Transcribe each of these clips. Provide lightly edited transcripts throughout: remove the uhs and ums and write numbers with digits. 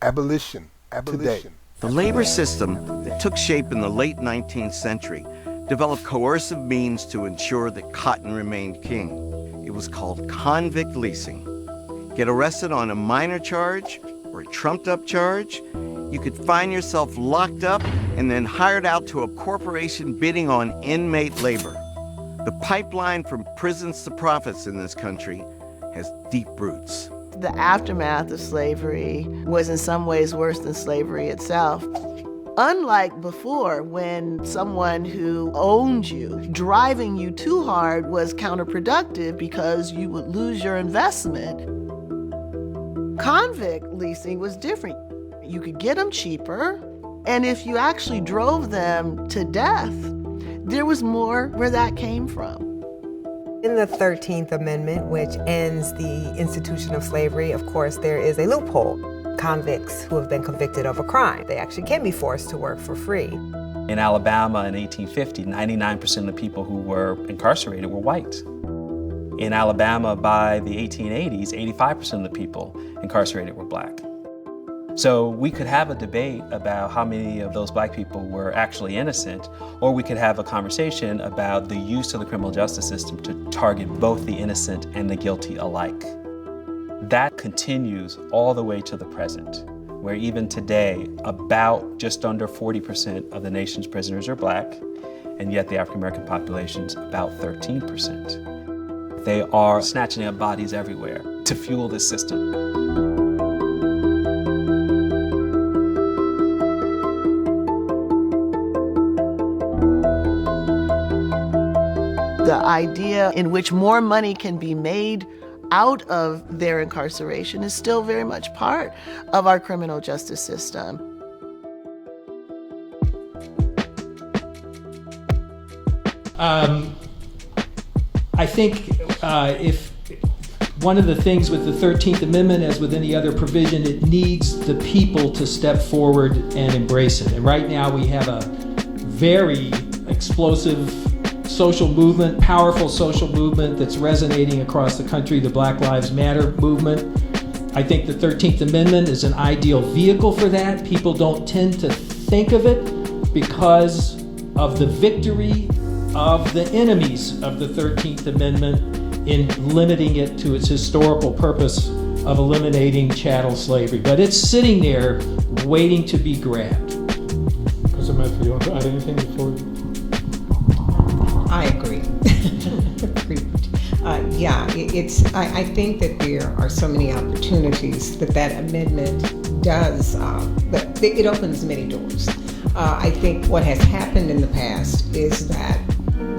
Abolition Today. The labor system that took shape in the late 19th century developed coercive means to ensure that cotton remained king. It was called convict leasing. Get arrested on a minor charge or a trumped-up charge, you could find yourself locked up and then hired out to a corporation bidding on inmate labor. The pipeline from prisons to profits in this country has deep roots. The aftermath of slavery was in some ways worse than slavery itself. Unlike before, when someone who owned you, driving you too hard was counterproductive because you would lose your investment. Convict leasing was different. You could get them cheaper, and if you actually drove them to death, there was more where that came from. In the 13th Amendment, which ends the institution of slavery, of course, there is a loophole. Convicts who have been convicted of a crime, they actually can be forced to work for free. In Alabama in 1850, 99% of the people who were incarcerated were white. In Alabama by the 1880s, 85% of the people incarcerated were black. So we could have a debate about how many of those black people were actually innocent, or we could have a conversation about the use of the criminal justice system to target both the innocent and the guilty alike. That continues all the way to the present, where even today, about just under 40% of the nation's prisoners are black, and yet the African American population's about 13%. They are snatching up bodies everywhere to fuel this system. The idea in which more money can be made out of their incarceration is still very much part of our criminal justice system. I think if one of the things with the 13th Amendment, as with any other provision, it needs the people to step forward and embrace it. And right now we have a very explosive social movement, powerful social movement that's resonating across the country, the Black Lives Matter movement. I think the 13th Amendment is an ideal vehicle for that. People don't tend to think of it because of the victory of the enemies of the 13th Amendment in limiting it to its historical purpose of eliminating chattel slavery. But it's sitting there waiting to be grabbed. Professor Matthew, you want to add anything before? I agree. I think that there are so many opportunities that amendment does, it opens many doors. I think what has happened in the past is that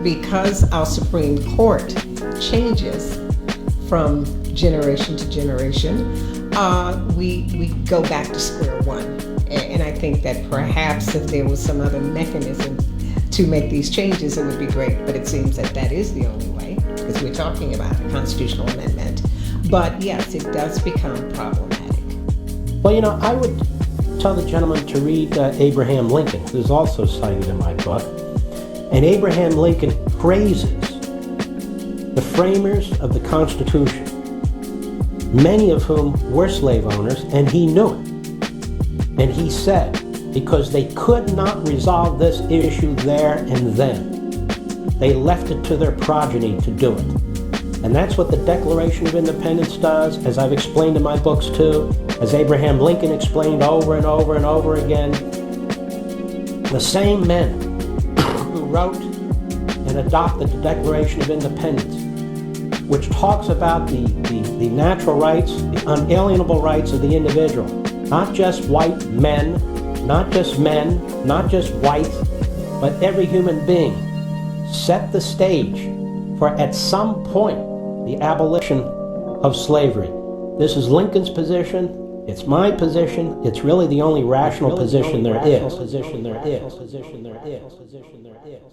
because our Supreme Court changes from generation to generation, we go back to square one. And I think that perhaps if there was some other mechanism to make these changes, it would be great, but it seems that that is the only way, because we're talking about a constitutional amendment. But yes, it does become problematic. Well, you know, I would tell the gentleman to read Abraham Lincoln, who's also cited in my book. And Abraham Lincoln praises the framers of the Constitution, many of whom were slave owners, and he knew it. And he said, because they could not resolve this issue there and then, they left it to their progeny to do it. And that's what the Declaration of Independence does, as I've explained in my books too, as Abraham Lincoln explained over and over and over again. The same men who wrote and adopted the Declaration of Independence, which talks about the natural rights, the unalienable rights of the individual, not just white men, not just men, not just white, but every human being, set the stage for, at some point, the abolition of slavery. This is Lincoln's position. It's my position. It's really the only rational position there is.